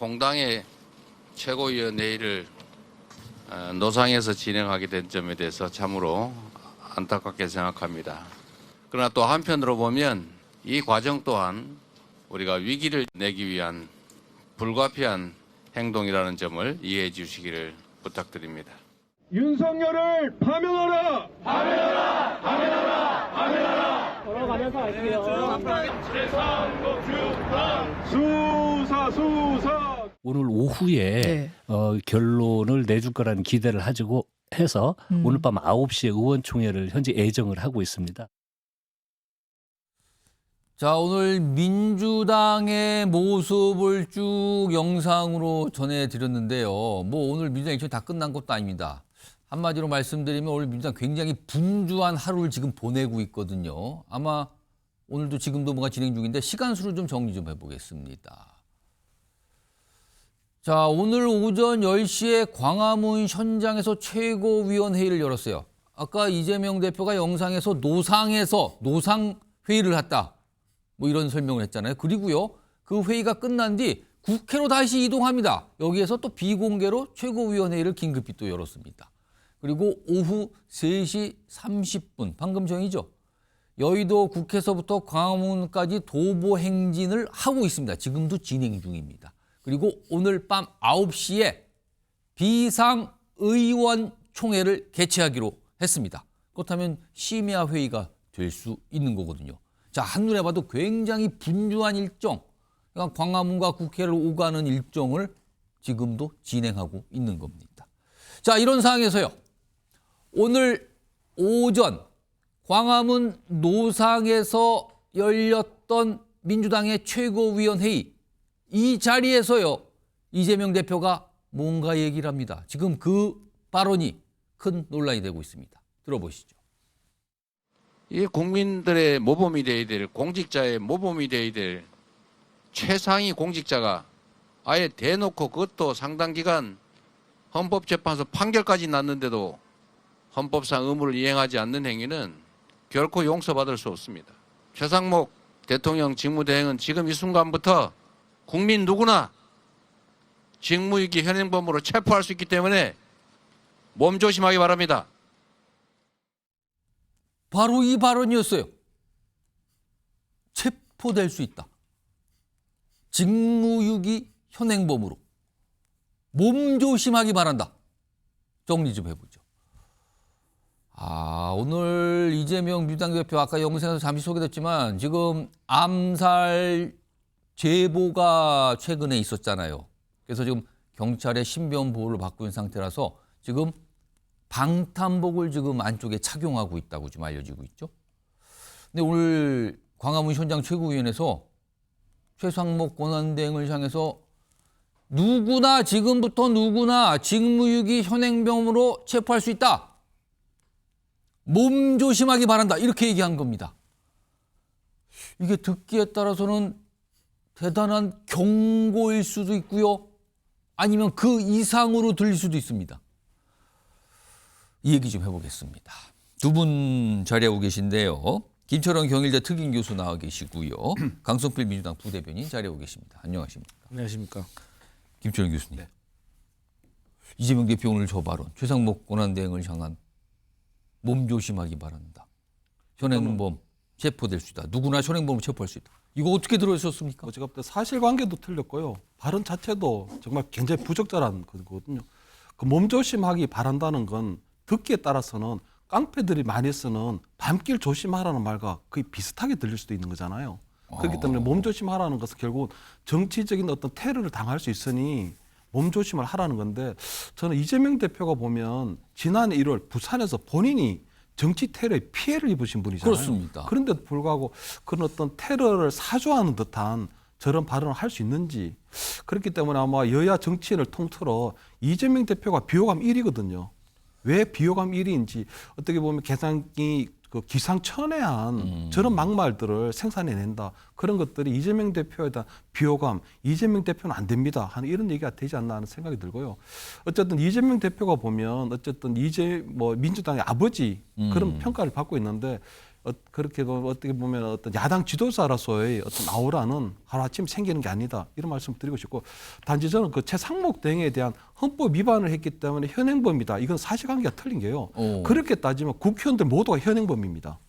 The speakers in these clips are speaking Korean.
공당의 최고위원회의를 노상에서 진행하게 된 점에 대해서 참으로 안타깝게 생각합니다. 그러나 또 한편으로 보면 이 과정 또한 우리가 위기를 내기 위한 불가피한 행동이라는 점을 이해해 주시기를 부탁드립니다. 윤석열을 파면하라! 파면하라! 파면하라! 파면하라! 걸어가면서 갈게요. 수사! 오늘 오후에 네. 결론을 내줄 거라는 기대를 가지고 해서 오늘 밤 9시에 의원총회를 현재 예정을 하고 있습니다. 자, 오늘 민주당의 모습을 쭉 영상으로 전해드렸는데요. 뭐 오늘 민주당 일정이 다 끝난 것도 아닙니다. 한마디로 말씀드리면 오늘 민주당 굉장히 분주한 하루를 지금 보내고 있거든요. 아마 오늘도 지금도 뭔가 진행 중인데 시간수를 좀 정리 좀 해보겠습니다. 자, 오늘 오전 10시에 광화문 현장에서 최고위원회의를 열었어요. 아까 이재명 대표가 영상에서 노상에서 노상회의를 했다. 뭐 이런 설명을 했잖아요. 그리고요, 그 회의가 끝난 뒤 국회로 다시 이동합니다. 여기에서 또 비공개로 최고위원회의를 긴급히 또 열었습니다. 그리고 오후 3시 30분, 방금 전이죠. 여의도 국회에서부터 광화문까지 도보 행진을 하고 있습니다. 지금도 진행 중입니다. 그리고 오늘 밤 9시에 비상의원총회를 개최하기로 했습니다. 그렇다면 심야 회의가 될 수 있는 거거든요. 자, 한눈에 봐도 굉장히 분주한 일정, 그러니까 광화문과 국회를 오가는 일정을 지금도 진행하고 있는 겁니다. 자, 이런 상황에서요, 오늘 오전 광화문 노상에서 열렸던 민주당의 최고위원회의, 이 자리에서요, 이재명 대표가 뭔가 얘기를 합니다. 지금 그 발언이 큰 논란이 되고 있습니다. 들어보시죠. 이 국민들의 모범이 되어야 될, 공직자의 모범이 되어야 될 최상위 공직자가 아예 대놓고 그것도 상당 기간 헌법재판소 판결까지 났는데도 헌법상 의무를 이행하지 않는 행위는 결코 용서받을 수 없습니다. 최상목 대통령 직무대행은 지금 이 순간부터 국민 누구나 직무유기 현행범으로 체포할 수 있기 때문에 몸조심하기 바랍니다. 바로 이 발언이었어요. 체포될 수 있다. 직무유기 현행범으로. 몸조심하기 바란다. 정리 좀 해보죠. 오늘 이재명 민주당 대표 아까 영상에서 잠시 소개됐지만 지금 암살 제보가 최근에 있었잖아요. 그래서 지금 경찰의 신변 보호를 받고 있는 상태라서 지금 방탄복을 지금 안쪽에 착용하고 있다고 지금 알려지고 있죠. 근데 오늘 광화문 현장 최고위원회에서 최상목 권한대행을 향해서 누구나 지금부터 누구나 직무유기 현행범으로 체포할 수 있다. 몸 조심하기 바란다. 이렇게 얘기한 겁니다. 이게 듣기에 따라서는 대단한 경고일 수도 있고요. 아니면 그 이상으로 들릴 수도 있습니다. 이 얘기 좀 해보겠습니다. 두 분 자리하고 계신데요. 김철원 경일대 특임 교수 나와 계시고요. 강성필 민주당 부대변인 자리하고 계십니다. 안녕하십니까? 안녕하십니까? 김철원 교수님. 이재명 대표 오늘 저 발언, 최상목 권한대행을 향한 몸 조심하기 바란다. 현행범 체포될 수 있다. 누구나 현행범을 체포할 수 있다. 이거 어떻게 들어오셨습니까? 제가 볼 때 사실관계도 틀렸고요. 발언 자체도 정말 굉장히 부적절한 거거든요. 그 몸조심하기 바란다는 건 듣기에 따라서는 깡패들이 많이 쓰는 밤길 조심하라는 말과 거의 비슷하게 들릴 수도 있는 거잖아요. 그렇기 때문에 몸조심하라는 것은 결국 정치적인 어떤 테러를 당할 수 있으니 몸조심을 하라는 건데, 저는 이재명 대표가 보면 지난해 1월 부산에서 본인이 정치 테러에 피해를 입으신 분이잖아요. 그렇습니다. 그런데도 불구하고 그런 어떤 테러를 사주하는 듯한 저런 발언을 할 수 있는지, 그렇기 때문에 아마 여야 정치인을 통틀어 이재명 대표가 비호감 1위거든요. 왜 비호감 1위인지 어떻게 보면 개상이 그 기상천외한 저런 막말들을 생산해낸다. 그런 것들이 이재명 대표에 대한 비호감, 이재명 대표는 안 됩니다 하는 이런 얘기가 되지 않나 하는 생각이 들고요. 어쨌든 이재명 대표가 보면 어쨌든 민주당의 아버지 그런 평가를 받고 있는데, 그렇게 어떻게 보면 어떤 야당 지도자로서의 어떤 아우라는 하루아침 생기는 게 아니다. 이런 말씀 드리고 싶고, 단지 저는 그 최상목 대행에 대한 헌법 위반을 했기 때문에 현행범이다. 이건 사실관계가 틀린 게요. 그렇게 따지면 국회의원들 모두가 현행범입니다.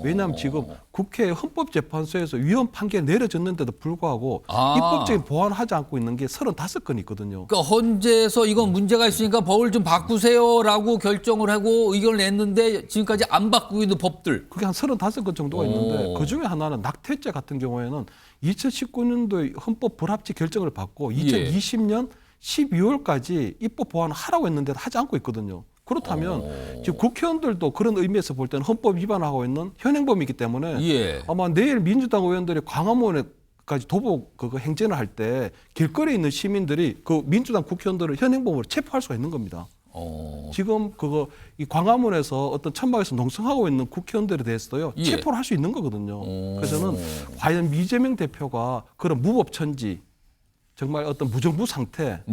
왜냐하면 지금 국회 헌법재판소에서 위헌 판결 내려졌는데도 불구하고 입법적인 보완을 하지 않고 있는 게 35건이 있거든요. 그러니까 헌재에서 이건 문제가 있으니까 법을 좀 바꾸세요라고 결정을 하고 의견을 냈는데 지금까지 안 바꾸고 있는 법들. 그게 한 35건 정도가 있는데 그중에 하나는 낙태죄 같은 경우에는 2019년도에 헌법 불합치 결정을 받고 2020년 12월까지 입법 보완을 하라고 했는데 하지 않고 있거든요. 그렇다면 지금 국회의원들도 그런 의미에서 볼 때는 헌법 위반하고 있는 현행범이기 때문에 아마 내일 민주당 의원들이 광화문에까지 도보 그거 행진을 할 때 길거리에 있는 시민들이 그 민주당 국회의원들을 현행범으로 체포할 수가 있는 겁니다. 지금 그거 이 광화문에서 어떤 천막에서 농성하고 있는 국회의원들에 대해서도요 체포를 할 수 있는 거거든요. 그래서 저는 과연 이재명 대표가 그런 무법천지 정말 어떤 무정부 상태를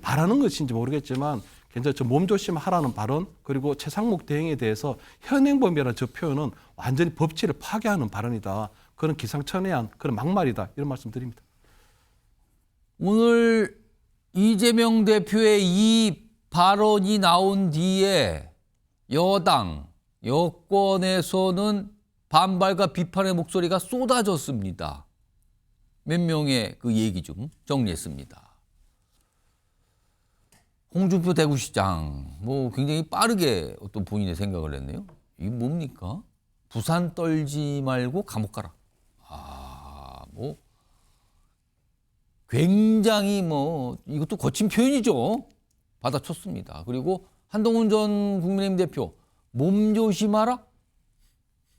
바라는 것인지 모르겠지만 굉장히 좀 몸조심하라는 발언, 그리고 최상목 대행에 대해서 현행범이라는 저 표현은 완전히 법치를 파괴하는 발언이다. 그런 기상천외한 그런 막말이다. 이런 말씀 드립니다. 오늘 이재명 대표의 이 발언이 나온 뒤에 여당, 여권에서는 반발과 비판의 목소리가 쏟아졌습니다. 몇 명의 그 얘기 좀 정리했습니다. 홍준표 대구시장 뭐 굉장히 빠르게 어떤 본인의 생각을 했네요. 이게 뭡니까? 부산 떨지 말고 감옥 가라. 뭐 굉장히 뭐 이것도 거친 표현이죠. 받아쳤습니다. 그리고 한동훈 전 국민의힘 대표 몸 조심하라.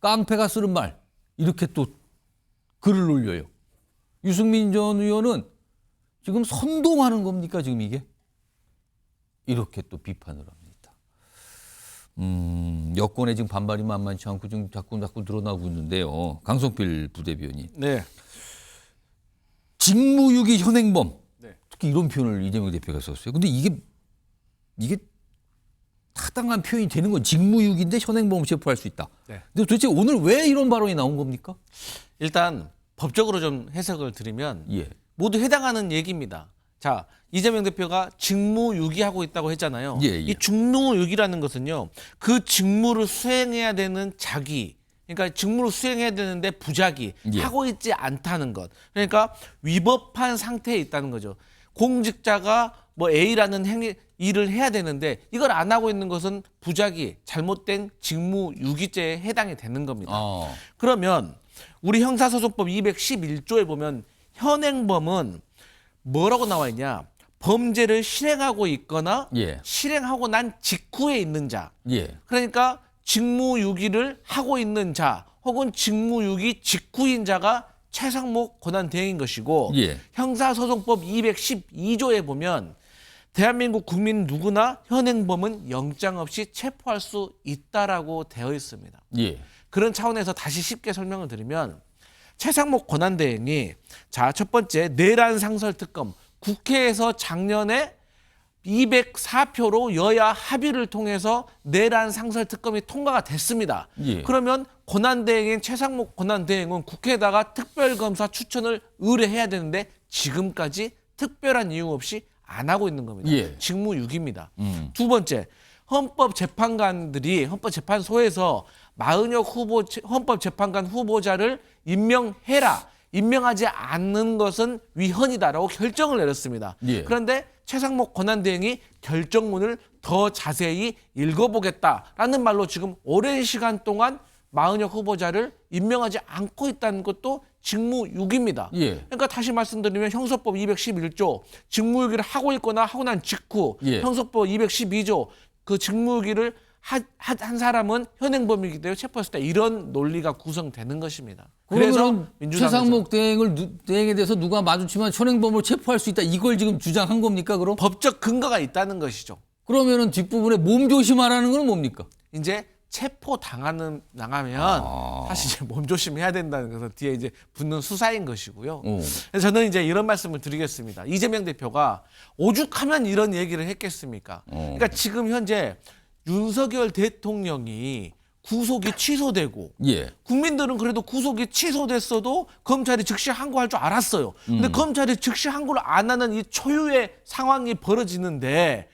깡패가 쓰는 말 이렇게 또 글을 올려요. 유승민 전 의원은 지금 선동하는 겁니까 지금 이게? 이렇게 또 비판을 합니다. 여권의 지금 반발이 만만치 않고 지금 자꾸 드러나고 있는데요. 강성필 부대변인. 네. 직무유기 현행범. 네. 특히 이런 표현을 이재명 대표가 썼어요. 근데 이게 타당한 표현이 되는 건 직무유기인데 현행범을 체포할 수 있다. 네. 근데 도대체 오늘 왜 이런 발언이 나온 겁니까? 일단 법적으로 좀 해석을 드리면 예. 모두 해당하는 얘기입니다. 자, 이재명 대표가 직무유기하고 있다고 했잖아요. 이 직무유기라는 것은요, 그 직무를 수행해야 되는 자기, 그러니까 직무를 수행해야 되는데 부작위, 하고 있지 않다는 것. 그러니까 위법한 상태에 있다는 거죠. 공직자가 뭐 A라는 일을 해야 되는데 이걸 안 하고 있는 것은 부작위, 잘못된 직무유기죄에 해당이 되는 겁니다. 그러면 우리 형사소송법 211조에 보면 현행범은 뭐라고 나와 있냐? 범죄를 실행하고 있거나 실행하고 난 직후에 있는 자. 그러니까 직무유기를 하고 있는 자 혹은 직무유기 직후인 자가 최상목 권한대행인 것이고 형사소송법 212조에 보면 대한민국 국민 누구나 현행범은 영장 없이 체포할 수 있다라고 되어 있습니다. 그런 차원에서 다시 쉽게 설명을 드리면 최상목 권한대행이 자, 첫 번째 내란 상설 특검 국회에서 작년에 204표로 여야 합의를 통해서 내란 상설 특검이 통과가 됐습니다. 그러면 권한대행인 최상목 권한대행은 국회에다가 특별검사 추천을 의뢰해야 되는데 지금까지 특별한 이유 없이 안 하고 있는 겁니다. 직무유기입니다. 두 번째, 헌법재판관들이 헌법재판소에서 마은혁 헌법재판관 후보자를 임명해라. 임명하지 않는 것은 위헌이다라고 결정을 내렸습니다. 그런데 최상목 권한대행이 결정문을 더 자세히 읽어보겠다라는 말로 지금 오랜 시간 동안 마은혁 후보자를 임명하지 않고 있다는 것도 직무유기입니다. 그러니까 다시 말씀드리면 형사법 211조 직무유기를 하고 있거나 하고 난 직후 형사법 212조 그 직무유기를 한 사람은 현행범이기 때문에 체포했을 때 이런 논리가 구성되는 것입니다. 그래서 최상목 대행에 대해서 누가 마주치면 현행범으로 체포할 수 있다. 이걸 지금 주장한 겁니까? 그럼 법적 근거가 있다는 것이죠. 그러면은 뒷부분에 몸 조심하라는 건 뭡니까? 이제 체포 나가면 사실 이제 몸 조심해야 된다는 것은 뒤에 이제 붙는 수사인 것이고요. 그래서 저는 이제 이런 말씀을 드리겠습니다. 이재명 대표가 오죽하면 이런 얘기를 했겠습니까? 그러니까 지금 현재 윤석열 대통령이 구속이 취소되고 예. 국민들은 그래도 구속이 취소됐어도 검찰이 즉시 항고할 줄 알았어요. 근데 검찰이 즉시 항고를 안 하는 이 초유의 상황이 벌어지는데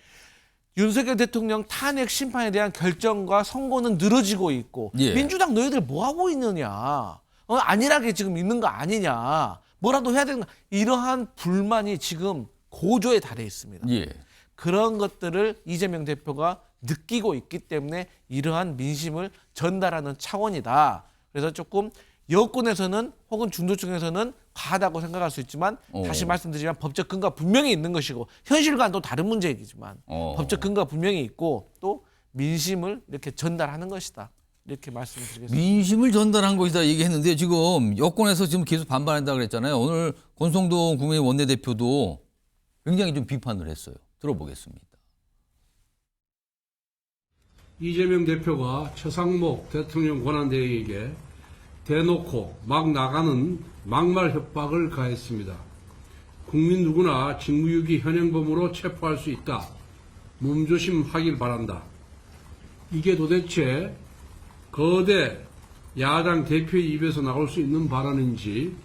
윤석열 대통령 탄핵 심판에 대한 결정과 선고는 늘어지고 있고 예. 민주당 너희들 뭐 하고 있느냐? 안일하게 지금 있는 거 아니냐? 뭐라도 해야 되는 거. 이러한 불만이 지금 고조에 달해 있습니다. 예. 그런 것들을 이재명 대표가 느끼고 있기 때문에 이러한 민심을 전달하는 차원이다. 그래서 조금 여권에서는 혹은 중도층에서는 과하다고 생각할 수 있지만 다시 말씀드리지만 법적 근거가 분명히 있는 것이고 현실과는 또 다른 문제이지만 법적 근거가 분명히 있고 또 민심을 이렇게 전달하는 것이다. 이렇게 말씀드리겠습니다. 민심을 전달한 것이다 얘기했는데 지금 여권에서 지금 계속 반발한다고 그랬잖아요. 오늘 권성동 국민의힘 원내대표도 굉장히 좀 비판을 했어요. 들어보겠습니다. 이재명 대표가 최상목 대통령 권한대행에게 대놓고 막 나가는 막말 협박을 가했습니다. 국민 누구나 직무유기 현행범으로 체포할 수 있다. 몸조심하길 바란다. 이게 도대체 거대 야당 대표의 입에서 나올 수 있는 발언인지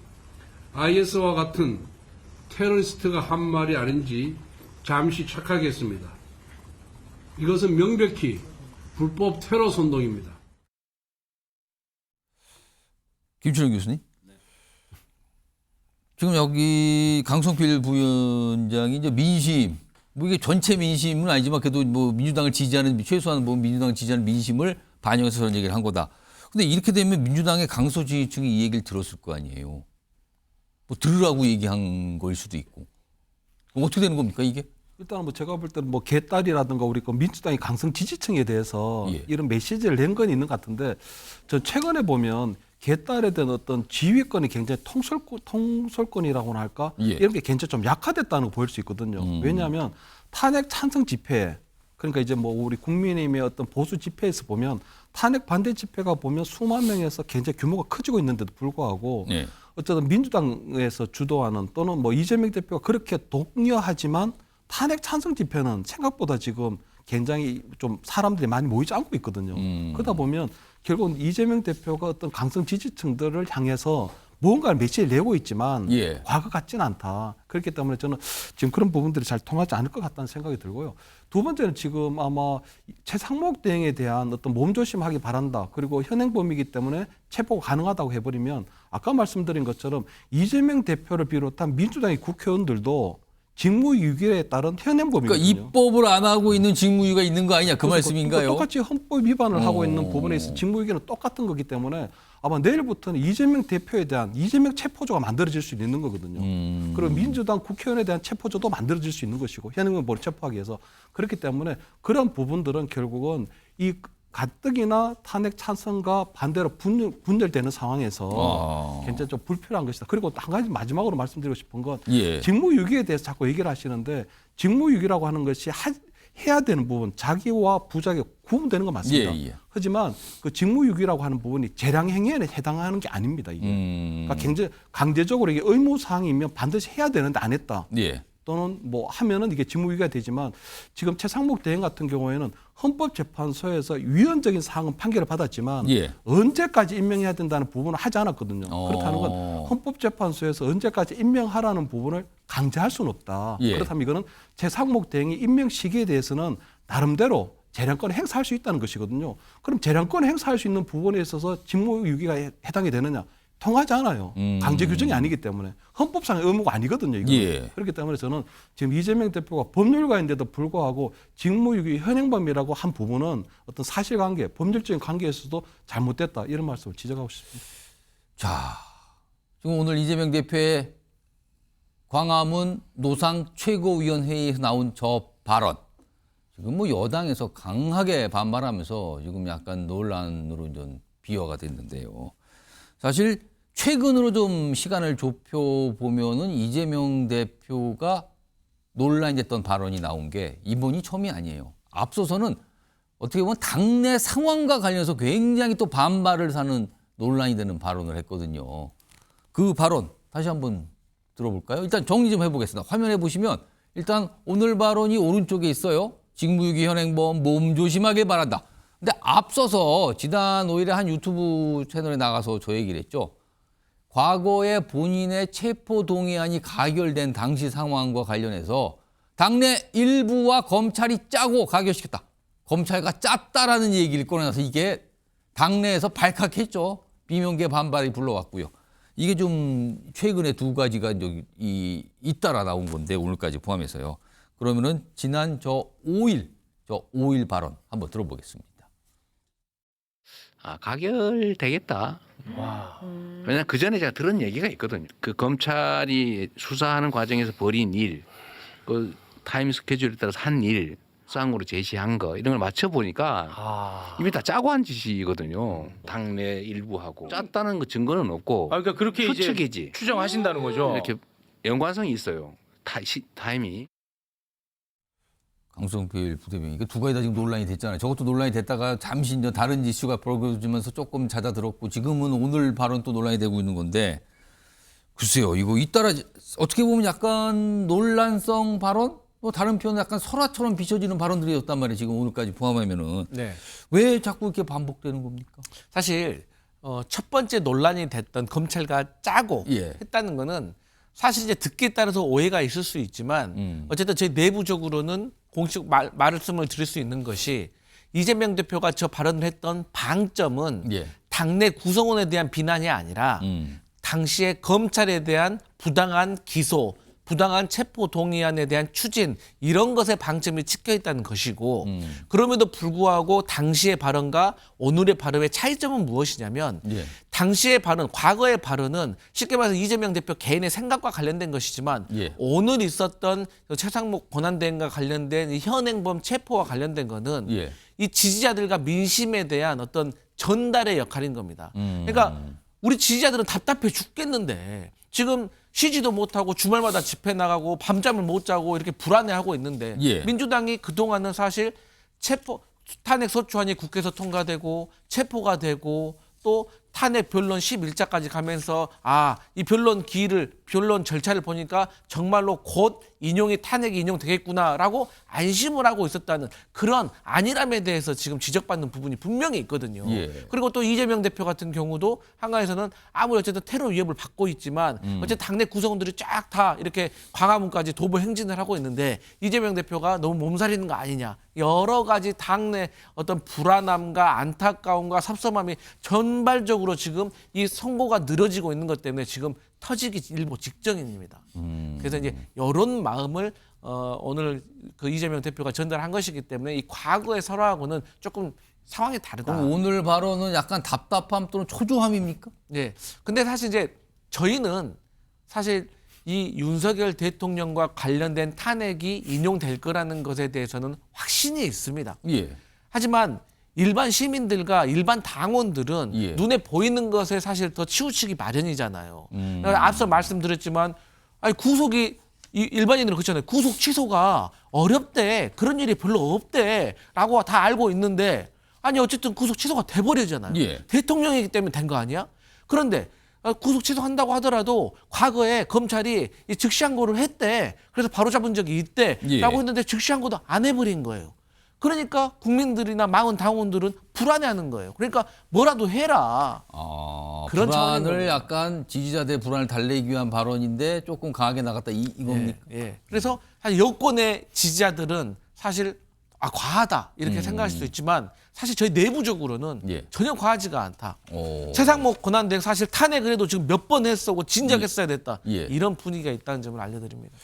IS와 같은 테러리스트가 한 말이 아닌지 잠시 착각했습니다. 이것은 명백히 불법 테러 선동입니다. 김춘영 교수님. 지금 여기 강성필 부위원장이 이제 민심, 뭐 이게 전체 민심은 아니지만 그래도 뭐 민주당을 지지하는 최소한 뭐 민주당을 지지하는 민심을 반영해서 그런 얘기를 한 거다. 근데 이렇게 되면 민주당의 강소 지지층이 이 얘기를 들었을 거 아니에요. 뭐 들으라고 얘기한 거일 수도 있고. 그럼 어떻게 되는 겁니까 이게? 일단은 뭐 제가 볼 때는 뭐 개딸이라든가 우리 그 민주당의 강성 지지층에 대해서 예. 이런 메시지를 낸 건 있는 것 같은데 저 최근에 보면 개딸에 대한 어떤 지휘권이 굉장히 통솔권이라고나 할까 예. 이런 게 굉장히 좀 약화됐다는 거 보일 수 있거든요. 왜냐하면 탄핵 찬성 집회 그러니까 이제 뭐 우리 국민의힘의 어떤 보수 집회에서 보면 탄핵 반대 집회가 보면 수만 명에서 굉장히 규모가 커지고 있는데도 불구하고 예. 어쨌든 민주당에서 주도하는 또는 뭐 이재명 대표가 그렇게 독려하지만 탄핵 찬성 집회는 생각보다 지금 굉장히 좀 사람들이 많이 모이지 않고 있거든요. 그러다 보면 결국은 이재명 대표가 어떤 강성 지지층들을 향해서 무언가를 메시지를 내고 있지만 예. 과거 같지는 않다. 그렇기 때문에 저는 지금 그런 부분들이 잘 통하지 않을 것 같다는 생각이 들고요. 두 번째는 지금 아마 최상목 대행에 대한 어떤 몸조심하기 바란다. 그리고 현행범이기 때문에 체포가 가능하다고 해버리면 아까 말씀드린 것처럼 이재명 대표를 비롯한 민주당의 국회의원들도 직무유기에 따른 현행범이거든요. 그러니까 입법을 안 하고 있는 직무유기가 있는 거 아니냐 그 그래서 말씀인가요? 똑같이 헌법 위반을 하고 있는 부분에 있어 직무유기는 똑같은 거기 때문에 아마 내일부터는 이재명 대표에 대한 이재명 체포조가 만들어질 수 있는 거거든요. 그리고 민주당 국회의원에 대한 체포조도 만들어질 수 있는 것이고 현행범을 체포하기 위해서 그렇기 때문에 그런 부분들은 결국은 이 가뜩이나 탄핵 찬성과 반대로 분열되는 상황에서 굉장히 좀 불필요한 것이다. 그리고 한 가지 마지막으로 말씀드리고 싶은 건 예. 직무유기에 대해서 자꾸 얘기를 하시는데 직무유기라고 하는 것이 해야 되는 부분 자기와 부자기 구분되는 건 맞습니다. 예, 예. 하지만 그 직무유기라고 하는 부분이 재량행위에 해당하는 게 아닙니다. 이게 그러니까 굉장히 강제적으로 이게 의무사항이면 반드시 해야 되는데 안 했다. 예. 또는 뭐 하면은 이게 직무유기가 되지만 지금 최상목 대행 같은 경우에는 헌법재판소에서 위헌적인 사항은 판결을 받았지만 예. 언제까지 임명해야 된다는 부분을 하지 않았거든요. 그렇다는 건 헌법재판소에서 언제까지 임명하라는 부분을 강제할 수는 없다. 예. 그렇다면 이거는 최상목 대행이 임명 시기에 대해서는 나름대로 재량권을 행사할 수 있다는 것이거든요. 그럼 재량권을 행사할 수 있는 부분에 있어서 직무유기가 해당이 되느냐? 통하지 않아요. 강제 규정이 아니기 때문에 헌법상의 의무가 아니거든요. 이거. 예. 그렇기 때문에 저는 지금 이재명 대표가 법률가인데도 불구하고 직무유기 현행범이라고 한 부분은 어떤 사실관계, 법률적인 관계에서도 잘못됐다 이런 말씀을 지적하고 싶습니다. 자, 지금 오늘 이재명 대표의 광화문 노상 최고위원회의에서 나온 저 발언. 지금 뭐 여당에서 강하게 반발하면서 지금 약간 논란으로 좀 비화가 됐는데요. 사실 최근으로 좀 시간을 좁혀 보면은 이재명 대표가 논란이 됐던 발언이 나온 게 이번이 처음이 아니에요. 앞서서는 어떻게 보면 당내 상황과 관련해서 굉장히 또 반발을 사는 논란이 되는 발언을 했거든요. 그 발언 다시 한번 들어볼까요? 일단 정리 좀 해보겠습니다. 화면에 보시면 일단 오늘 발언이 오른쪽에 있어요. 직무유기 현행범 몸조심하길 바란다. 근데 앞서서 지난 5일에 한 유튜브 채널에 나가서 저 얘기를 했죠. 과거에 본인의 체포 동의안이 가결된 당시 상황과 관련해서 당내 일부와 검찰이 짜고 가결시켰다. 검찰과 짰다라는 얘기를 꺼내놔서 이게 당내에서 발칵했죠. 비명계 반발이 불러왔고요. 이게 좀 최근에 두 가지가 잇따라 나온 건데 오늘까지 포함해서요. 그러면은 지난 저 5일 발언 한번 들어보겠습니다. 가결되겠다. 왜냐면 그 전에 제가 들은 얘기가 있거든요. 그 검찰이 수사하는 과정에서 벌인 일, 그 타임 스케줄에 따라서 한 일, 쌍으로 제시한 거 이런 걸 맞춰 보니까 이미 다 짜고 한 짓이거든요. 당내 일부하고 짰다는 그 증거는 없고. 그러니까 그렇게 추측이지. 이제 추정하신다는 거죠. 이렇게 연관성이 있어요. 타임이. 강성필 부대변인 이거 두 가지 다 지금 논란이 됐잖아요. 저것도 논란이 됐다가 잠시 이제 다른 이슈가 벌어지면서 조금 잦아들었고 지금은 오늘 발언 또 논란이 되고 있는 건데 글쎄요. 이거 잇따라 어떻게 보면 약간 논란성 발언? 뭐 다른 표현은 약간 설화처럼 비춰지는 발언들이었단 말이에요. 지금 오늘까지 포함하면은 네. 왜 자꾸 이렇게 반복되는 겁니까? 사실 첫 번째 논란이 됐던 검찰과 짜고 예. 했다는 거는 사실 이제 듣기에 따라서 오해가 있을 수 있지만 어쨌든 저희 내부적으로는 공식 말씀을 드릴 수 있는 것이 이재명 대표가 저 발언을 했던 방점은 예. 당내 구성원에 대한 비난이 아니라 당시에 검찰에 대한 부당한 기소, 부당한 체포 동의안에 대한 추진 이런 것에 방점이 찍혀 있다는 것이고 그럼에도 불구하고 당시의 발언과 오늘의 발언의 차이점은 무엇이냐면 예. 당시의 발언, 과거의 발언은 쉽게 말해서 이재명 대표 개인의 생각과 관련된 것이지만 예. 오늘 있었던 최상목 권한대행과 관련된 이 현행범 체포와 관련된 거는 예. 이 지지자들과 민심에 대한 어떤 전달의 역할인 겁니다. 그러니까 우리 지지자들은 답답해 죽겠는데 지금 쉬지도 못하고 주말마다 집회 나가고 밤잠을 못 자고 이렇게 불안해하고 있는데 예. 민주당이 그동안은 사실 탄핵 소추안이 국회에서 통과되고 체포가 되고 또 탄핵 변론 11자까지 가면서 이 변론 절차를 보니까 정말로 곧 탄핵이 인용되겠구나라고 안심을 하고 있었다는 그런 안일함에 대해서 지금 지적받는 부분이 분명히 있거든요. 예. 그리고 또 이재명 대표 같은 경우도 한가에서는 아무리 어쨌든 테러 위협을 받고 있지만 어쨌든 당내 구성원들이 쫙 다 이렇게 광화문까지 도보 행진을 하고 있는데 이재명 대표가 너무 몸살이는 거 아니냐. 여러 가지 당내 어떤 불안함과 안타까움과 섭섭함이 전발적으로 지금 이 선고가 늘어지고 있는 것 때문에 지금 터지기 일보 직전입니다. 그래서 이제 이런 마음을 오늘 그 이재명 대표가 전달한 것이기 때문에 이 과거의 설화하고는 조금 상황이 다르다. 그럼 오늘 발언은 약간 답답함 또는 초조함입니까? 네. 근데 사실 이제 저희는 사실 이 윤석열 대통령과 관련된 탄핵이 인용될 거라는 것에 대해서는 확신이 있습니다. 예. 하지만 일반 시민들과 일반 당원들은 예. 눈에 보이는 것에 사실 더 치우치기 마련이잖아요. 앞서 말씀드렸지만 구속이 일반인들은 그렇잖아요. 구속 취소가 어렵대. 그런 일이 별로 없대라고 다 알고 있는데 어쨌든 구속 취소가 돼버리잖아요. 예. 대통령이기 때문에 된 거 아니야? 그런데 구속 취소한다고 하더라도 과거에 검찰이 이 즉시항고를 했대. 그래서 바로 잡은 적이 있대라고 예. 했는데 즉시항고도 안 해버린 거예요. 그러니까 국민들이나 많은 당원들은 불안해하는 거예요. 그러니까 뭐라도 해라. 그런 차원인 불안을 겁니다. 약간 지지자들의 불안을 달래기 위한 발언인데 조금 강하게 나갔다 이겁니까? 예. 그래서 사실 여권의 지지자들은 사실 과하다 이렇게 생각할 수도 있지만 사실 저희 내부적으로는 예. 전혀 과하지가 않다. 오. 최상목 권한대행 사실 탄핵을 해도 지금 몇 번 했었고 진작 했어야 됐다. 예. 이런 분위기가 있다는 점을 알려드립니다.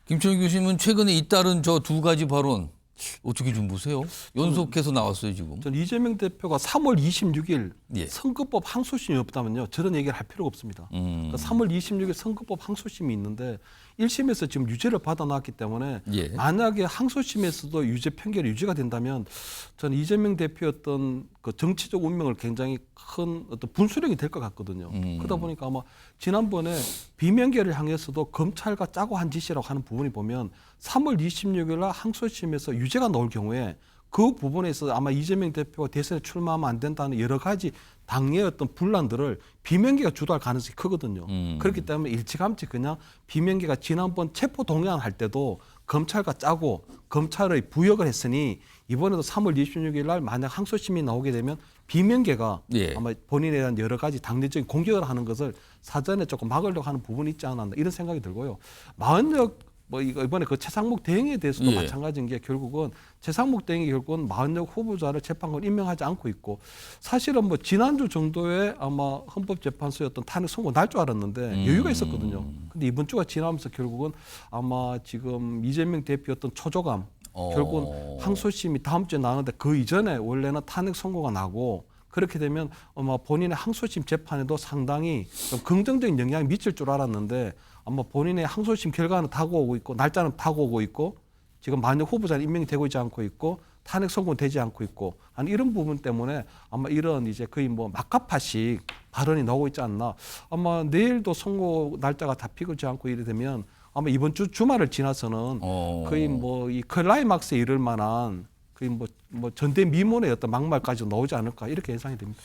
김철규 교수님은 최근에 잇따른 저 두 가지 발언 어떻게 좀 보세요? 연속해서 나왔어요 지금. 전 이재명 대표가 3월 26일 예. 선거법 항소심이 없다면요 저런 얘기를 할 필요가 없습니다. 그러니까 3월 26일 선거법 항소심이 있는데 1심에서 지금 유죄를 받아놨기 때문에 예. 만약에 항소심에서도 유죄 판결이 유죄가 된다면 저는 이재명 대표의 어떤 그 정치적 운명을 굉장히 큰 어떤 분수령이 될 것 같거든요. 그러다 보니까 아마 지난번에 비명계를 향해서도 검찰과 짜고 한 짓이라고 하는 부분이 보면 3월 26일 날 항소심에서 유죄가 나올 경우에 그 부분에서 아마 이재명 대표가 대선에 출마하면 안 된다는 여러 가지 당의 어떤 분란들을 비명계가 주도할 가능성이 크거든요. 그렇기 때문에 일찌감치 그냥 비명계가 지난번 체포 동의안 할 때도 검찰과 짜고 검찰의 부역을 했으니 이번에도 3월 26일 날 만약 항소심이 나오게 되면 비명계가 예. 아마 본인에 대한 여러 가지 당내적인 공격을 하는 것을 사전에 조금 막으려고 하는 부분이 있지 않았나 이런 생각이 들고요. 마흔역 뭐 이번에 그 최상목 대행에 대해서도 예. 마찬가지인 게 결국은 최상목 대행이 결국은 마흔역 후보자를 재판관 임명하지 않고 있고 사실은 뭐 지난주 정도에 아마 헌법재판소의 어떤 탄핵 선고 날 줄 알았는데 여유가 있었거든요. 근데 이번 주가 지나면서 결국은 아마 지금 이재명 대표 어떤 초조감 결국은 항소심이 다음 주에 나오는데 그 이전에 원래는 탄핵 선고가 나고 그렇게 되면 아마 본인의 항소심 재판에도 상당히 좀 긍정적인 영향이 미칠 줄 알았는데 아마 본인의 항소심 결과는 다가오고 있고 날짜는 다가오고 있고 지금 만약 후보자는 임명이 되고 있지 않고 있고 탄핵 선고는 되지 않고 있고 아니 이런 부분 때문에 아마 이런 이제 거의 뭐 막가파식 발언이 나오고 있지 않나. 아마 내일도 선고 날짜가 다 피고지 않고 이래 되면 아마 이번 주 주말을 지나서는 거의 뭐 이 클라이막스에 이를 만한 거의 뭐 전대미문의 어떤 막말까지 나오지 않을까 이렇게 예상이 됩니다.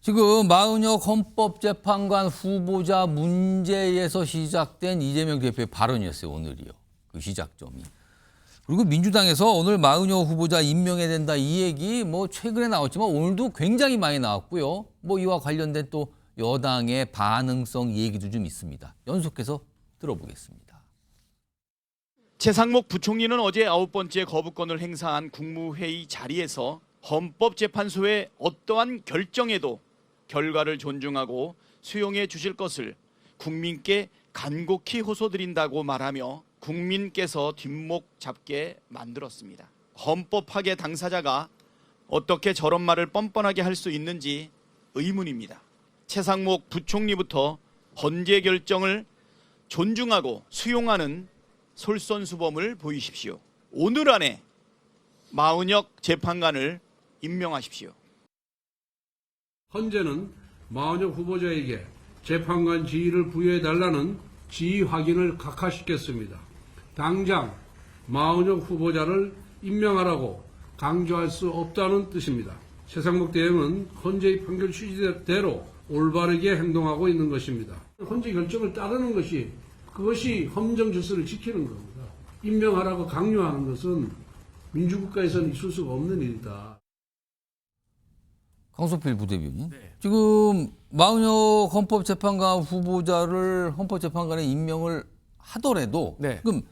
지금 마은혁 헌법재판관 후보자 문제에서 시작된 이재명 대표의 발언이었어요. 오늘이요. 그 시작점이. 그리고 민주당에서 오늘 마은혁 후보자 임명해야 된다 이 얘기 뭐 최근에 나왔지만 오늘도 굉장히 많이 나왔고요. 뭐 이와 관련된 또 여당의 반응성 얘기도 좀 있습니다. 연속해서 들어보겠습니다. 최상목 부총리는 어제 9번째 거부권을 행사한 국무회의 자리에서 헌법재판소의 어떠한 결정에도 결과를 존중하고 수용해 주실 것을 국민께 간곡히 호소드린다고 말하며 국민께서 뒷목 잡게 만들었습니다. 헌법 파괴 당사자가 어떻게 저런 말을 뻔뻔하게 할 수 있는지 의문입니다. 최상목 부총리부터 헌재 결정을 존중하고 수용하는 솔선수범을 보이십시오. 오늘 안에 마은혁 재판관을 임명하십시오. 헌재는 마은혁 후보자에게 재판관 지위를 부여해달라는 지위 확인을 각하시켰습니다. 당장 마은혁 후보자를 임명하라고 강조할 수 없다는 뜻입니다. 최상목 대행은 헌재의 판결 취지대로 올바르게 행동하고 있는 것입니다. 헌재 결정을 따르는 것이 그것이 헌정 질서를 지키는 겁니다. 임명하라고 강요하는 것은 민주국가에서는 있을 수가 없는 일이다. 강소필 부대변인. 지금 마은혁 헌법재판관 후보자를 헌법재판관에 임명을 하더라도 지금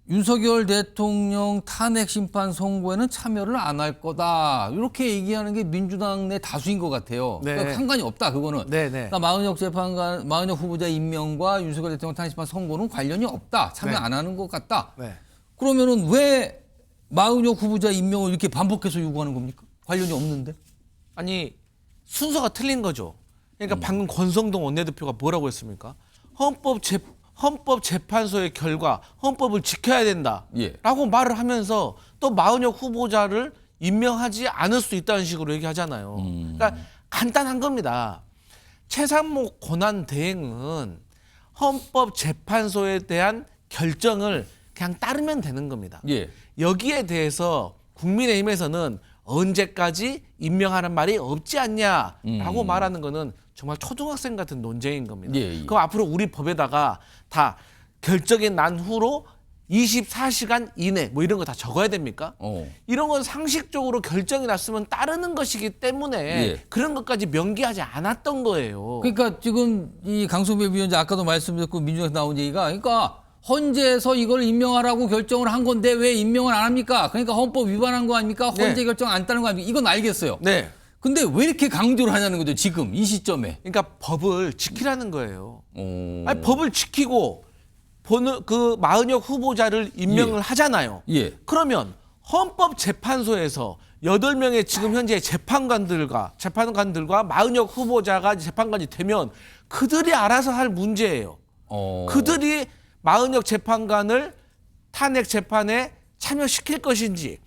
윤석열 대통령 탄핵 심판 선고에는 참여를 안 할 거다. 이렇게 얘기하는 게 민주당 내 다수인 것 같아요. 그러니까 상관이 없다. 그거는. 그러니까 마은혁 재판관, 마은혁 후보자 임명과 윤석열 대통령 탄핵 심판 선고는 관련이 없다. 참여 안 하는 것 같다. 그러면은 왜 마은혁 후보자 임명을 이렇게 반복해서 요구하는 겁니까? 관련이 없는데? 아니 순서가 틀린 거죠. 그러니까 방금 권성동 원내대표가 뭐라고 했습니까? 헌법재판소의 결과, 헌법을 지켜야 된다라고 말을 하면서 또 마은혁 후보자를 임명하지 않을 수 있다는 식으로 얘기하잖아요. 그러니까 간단한 겁니다. 최상목 권한대행은 헌법재판소에 대한 결정을 그냥 따르면 되는 겁니다. 여기에 대해서 국민의힘에서는 언제까지 임명하는 말이 없지 않냐라고 말하는 거는 정말 초등학생 같은 논쟁인 겁니다. 그럼 앞으로 우리 법에다가 다 결정이 난 후로 24시간 이내 뭐 이런 거 다 적어야 됩니까? 이런 건 상식적으로 결정이 났으면 따르는 것이기 때문에 그런 것까지 명기하지 않았던 거예요. 그러니까 지금 이 강소배 위원장 아까도 말씀드렸고 민주당에서 나온 얘기가 그러니까 헌재에서 이걸 임명하라고 결정을 한 건데 왜 임명을 안 합니까? 그러니까 헌법 위반한 거 아닙니까? 헌재 결정 안 따른 거 아닙니까? 이건 알겠어요. 근데 왜 이렇게 강조를 하냐는 거죠, 지금 이 시점에. 그러니까 법을 지키라는 거예요. 아니, 법을 지키고 그 마은혁 후보자를 임명을 하잖아요. 그러면 헌법재판소에서 8명의 지금 현재 재판관들과 마은혁 후보자가 재판관이 되면 그들이 알아서 할 문제예요. 그들이 마은혁 재판관을 탄핵 재판에 참여시킬 것인지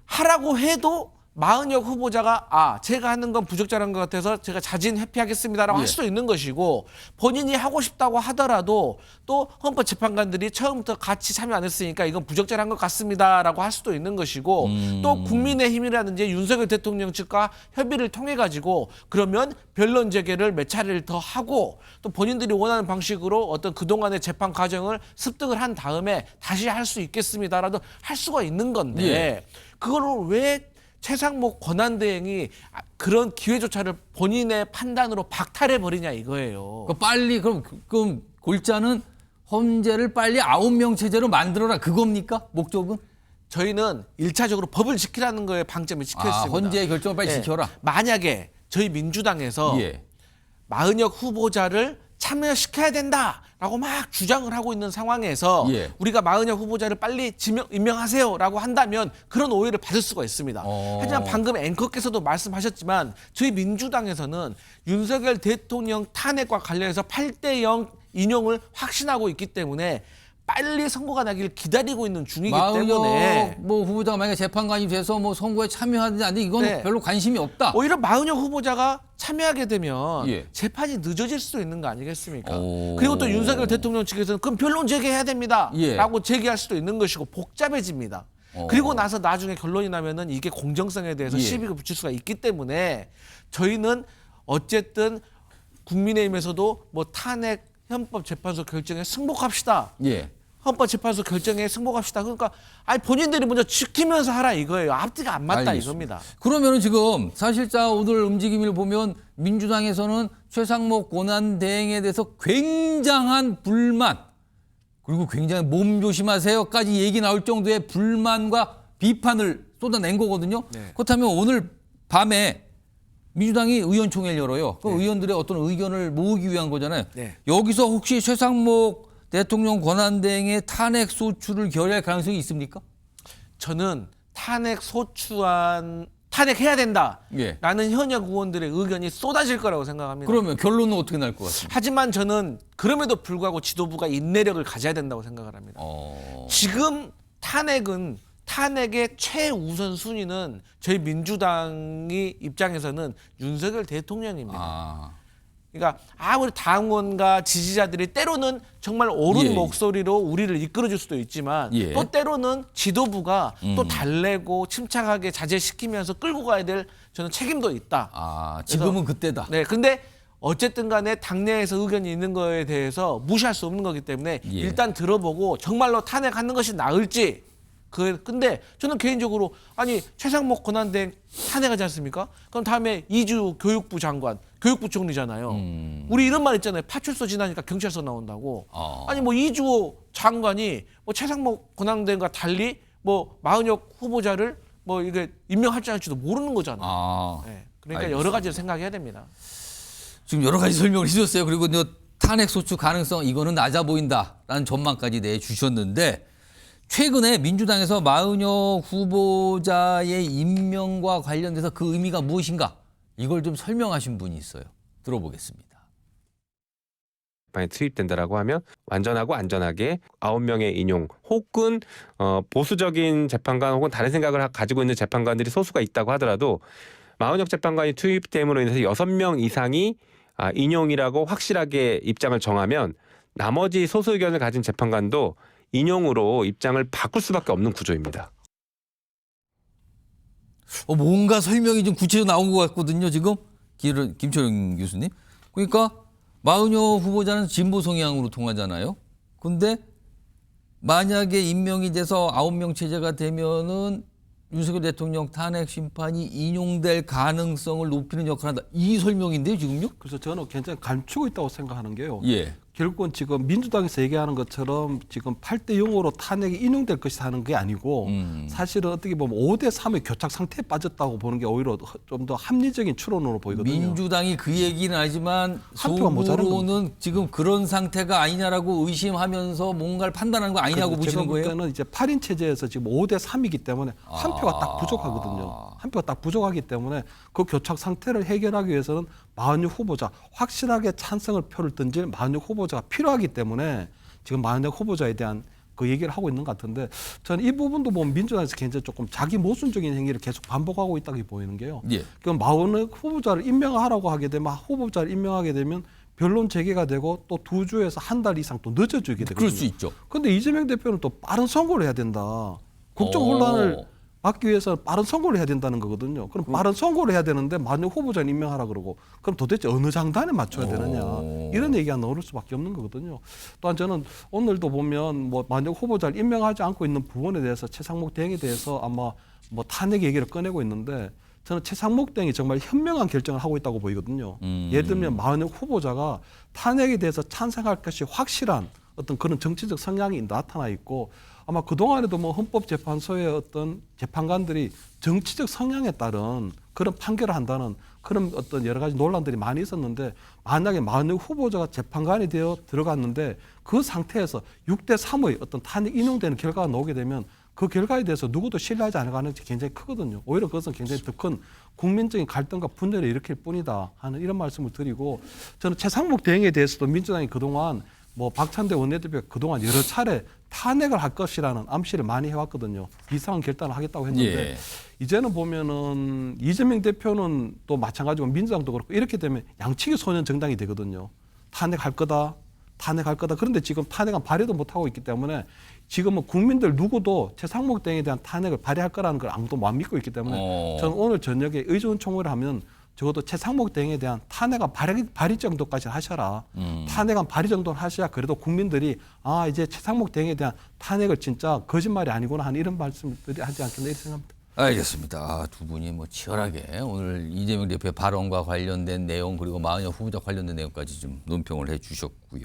하라고 해도 마은혁 후보자가 제가 하는 건 부적절한 것 같아서 제가 자진 회피하겠습니다라고 예. 할 수도 있는 것이고 본인이 하고 싶다고 하더라도 또 헌법재판관들이 처음부터 같이 참여 안 했으니까 이건 부적절한 것 같습니다라고 할 수도 있는 것이고 또 국민의힘이라든지 윤석열 대통령 측과 협의를 통해 가지고 그러면 변론 재개를 몇 차례를 더 하고 또 본인들이 원하는 방식으로 어떤 그동안의 재판 과정을 습득을 한 다음에 다시 할 수 있겠습니다라도 할 수가 있는 건데 예. 그거를 왜 최상목 권한대행이 그런 기회조차를 본인의 판단으로 박탈해 버리냐 이거예요. 그러니까 빨리 그럼 골자는 헌재를 빨리 9명 체제로 만들어라 그겁니까? 목적은? 저희는 1차적으로 법을 지키라는 거에 방점을 찍혀 있습니다. 헌재의 결정을 빨리 예. 지켜라. 만약에 저희 민주당에서 예. 마은혁 후보자를 참여시켜야 된다라고 막 주장을 하고 있는 상황에서 예. 우리가 마은혁 후보자를 빨리 임명하세요라고 한다면 그런 오해를 받을 수가 있습니다. 하지만 방금 앵커께서도 말씀하셨지만 저희 민주당에서는 윤석열 대통령 탄핵과 관련해서 8대0 인용을 확신하고 있기 때문에 빨리 선고가 나기를 기다리고 있는 중이기 때문에 마은혁 후보자가 만약에 재판관이 돼서 선거에 참여하든지 안 돼 이건 네. 별로 관심이 없다. 오히려 마은혁 후보자가 참여하게 되면 예. 재판이 늦어질 수도 있는 거 아니겠습니까? 오. 그리고 또 윤석열 대통령 측에서는 그럼 변론 재개해야 됩니다. 예. 라고 제기할 수도 있는 것이고 복잡해집니다. 그리고 나서 나중에 결론이 나면은 이게 공정성에 대해서 예. 시비가 붙일 수가 있기 때문에 저희는 어쨌든 국민의힘에서도 탄핵 헌법재판소 결정에 승복합시다. 예. 헌법재판소 결정에 승복합시다. 그러니까 본인들이 먼저 지키면서 하라 이거예요. 앞뒤가 안 맞다 알겠습니다. 이겁니다. 그러면은 지금 사실상 오늘 움직임을 보면 민주당에서는 최상목 권한대행에 대해서 굉장한 불만 그리고 굉장히 몸조심하세요까지 얘기 나올 정도의 불만과 비판을 쏟아낸 거거든요. 네. 그렇다면 오늘 밤에 민주당이 의원총회를 열어요. 그 의원들의 어떤 의견을 모으기 위한 거잖아요. 네. 여기서 혹시 최상목 대통령 권한대행의 탄핵 소추를 결의할 가능성이 있습니까? 저는 탄핵해야 된다라는 예. 현역 의원들의 의견이 쏟아질 거라고 생각합니다. 그러면 결론은 어떻게 날 것 같습니까? 하지만 저는 그럼에도 불구하고 지도부가 인내력을 가져야 된다고 생각을 합니다. 지금 탄핵의 최우선 순위는 저희 민주당이 입장에서는 윤석열 대통령입니다. 그러니까 아무리 당원과 지지자들이 때로는 정말 옳은 예. 목소리로 우리를 이끌어줄 수도 있지만 예. 또 때로는 지도부가 또 달래고 침착하게 자제시키면서 끌고 가야 될 저는 책임도 있다. 지금은 그때다. 네, 근데 어쨌든 간에 당내에서 의견이 있는 거에 대해서 무시할 수 없는 거기 때문에 예. 일단 들어보고 정말로 탄핵하는 것이 나을지 근데 저는 개인적으로 최상목 권한대행 탄핵하지 않습니까? 그럼 다음에 이주 교육부 장관, 교육부 총리잖아요. 우리 이런 말 있잖아요. 파출소 지나니까 경찰서 나온다고. 이주 장관이 최상목 권한대행과 달리 마은혁 후보자를 이게 임명할지 않을지도 모르는 거잖아요. 네. 그러니까 알겠습니다. 여러 가지를 생각해야 됩니다. 지금 여러 가지 설명을 해주셨어요. 그리고 탄핵 소추 가능성 이거는 낮아 보인다라는 전망까지 내주셨는데 최근에 민주당에서 마은혁 후보자의 임명과 관련돼서 그 의미가 무엇인가 이걸 좀 설명하신 분이 있어요. 들어보겠습니다. 재판에 투입된다라고 하면 완전하고 안전하게 9명의 인용 혹은 보수적인 재판관 혹은 다른 생각을 가지고 있는 재판관들이 소수가 있다고 하더라도 마은혁 재판관이 투입됨으로 인해서 6명 이상이 인용이라고 확실하게 입장을 정하면 나머지 소수 의견을 가진 재판관도 인용으로 입장을 바꿀 수밖에 없는 구조입니다. 뭔가 설명이 좀 구체적으로 나온 것 같거든요. 지금 김철영 교수님. 그러니까 마은혁 후보자는 진보 성향으로 통하잖아요. 근데 만약에 임명이 돼서 9명 체제가 되면은 윤석열 대통령 탄핵 심판이 인용될 가능성을 높이는 역할을 한다. 이 설명인데요, 지금요? 그래서 저는 굉장히 감추고 있다고 생각하는 게요. 예. 결국은 지금 민주당에서 얘기하는 것처럼 지금 8대0으로 탄핵이 인용될 것이다 하는 게 아니고 사실은 어떻게 보면 5대3의 교착 상태에 빠졌다고 보는 게 오히려 좀 더 합리적인 추론으로 보이거든요. 민주당이 그 얘기는 하지만 한 표가 모자란 속으로는 지금 그런 상태가 아니냐라고 의심하면서 뭔가를 판단하는 거 아니냐고 보시는 거예요? 제가 볼 때는 이제 8인 체제에서 지금 5대3이기 때문에 한 표가 딱 부족하거든요. 한 표가 딱 부족하기 때문에 그 교착 상태를 해결하기 위해서는 마은혁 후보자 확실하게 찬성을 표를 던질 마은혁 후보자가 필요하기 때문에 지금 마은혁 후보자에 대한 그 얘기를 하고 있는 것 같은데 저는 이 부분도 보면 민주당에서 굉장히 조금 자기 모순적인 행위를 계속 반복하고 있다고 보이는 게요. 예. 그럼 마흔의 후보자를 임명하라고 하게 되면 후보자를 임명하게 되면 변론 재개가 되고 또 2주에서 한 달 이상 또 늦어지게 되거든요. 그럴 수 있죠. 그런데 이재명 대표는 또 빠른 선거를 해야 된다. 국정 혼란을 막기 위해서 빠른 선거를 해야 된다는 거거든요. 그럼 빠른 선거를 해야 되는데 만약 후보자를 임명하라 그러고 그럼 도대체 어느 장단에 맞춰야 되느냐 이런 얘기가 나올 수밖에 없는 거거든요. 또한 저는 오늘도 보면 뭐 만약 후보자를 임명하지 않고 있는 부분에 대해서 최상목 대행에 대해서 아마 뭐 탄핵 얘기를 꺼내고 있는데 저는 최상목 대행이 정말 현명한 결정을 하고 있다고 보이거든요. 예를 들면 만약 후보자가 탄핵에 대해서 찬성할 것이 확실한 어떤 그런 정치적 성향이 나타나 있고 아마 그동안에도 뭐 헌법재판소의 어떤 재판관들이 정치적 성향에 따른 그런 판결을 한다는 그런 어떤 여러 가지 논란들이 많이 있었는데 만약에 만약 후보자가 재판관이 되어 들어갔는데 그 상태에서 6대 3의 어떤 탄핵 인용되는 결과가 나오게 되면 그 결과에 대해서 누구도 신뢰하지 않을 가능성이 굉장히 크거든요. 오히려 그것은 굉장히 더 큰 국민적인 갈등과 분열을 일으킬 뿐이다 하는 이런 말씀을 드리고 저는 최상목 대행에 대해서도 민주당이 그동안 뭐 박찬대 원내대표가 그동안 여러 차례 탄핵을 할 것이라는 암시를 많이 해왔거든요. 이상한 결단을 하겠다고 했는데 예. 이제는 보면은 이재명 대표는 또 마찬가지고 민주당도 그렇고 이렇게 되면 양측이 소년 정당이 되거든요. 탄핵할 거다. 탄핵할 거다. 그런데 지금 탄핵안 발의도 못하고 있기 때문에 지금은 국민들 누구도 최상목 대행에 대한 탄핵을 발의할 거라는 걸 아무도 못 믿고 있기 때문에 저는 오늘 저녁에 의전총회를 하면 적어도 최상목 대행에 대한 탄핵안 발의 정도까지 하셔라. 탄핵안 발의 정도는 하셔야 그래도 국민들이 아 이제 최상목 대행에 대한 탄핵을 진짜 거짓말이 아니구나 하는 이런 말씀들이 하지 않겠나 이렇게 생각합니다. 알겠습니다. 아, 두 분이 뭐 치열하게 오늘 이재명 대표의 발언과 관련된 내용 그리고 마흔여 후보자 관련된 내용까지 좀 논평을 해 주셨고요.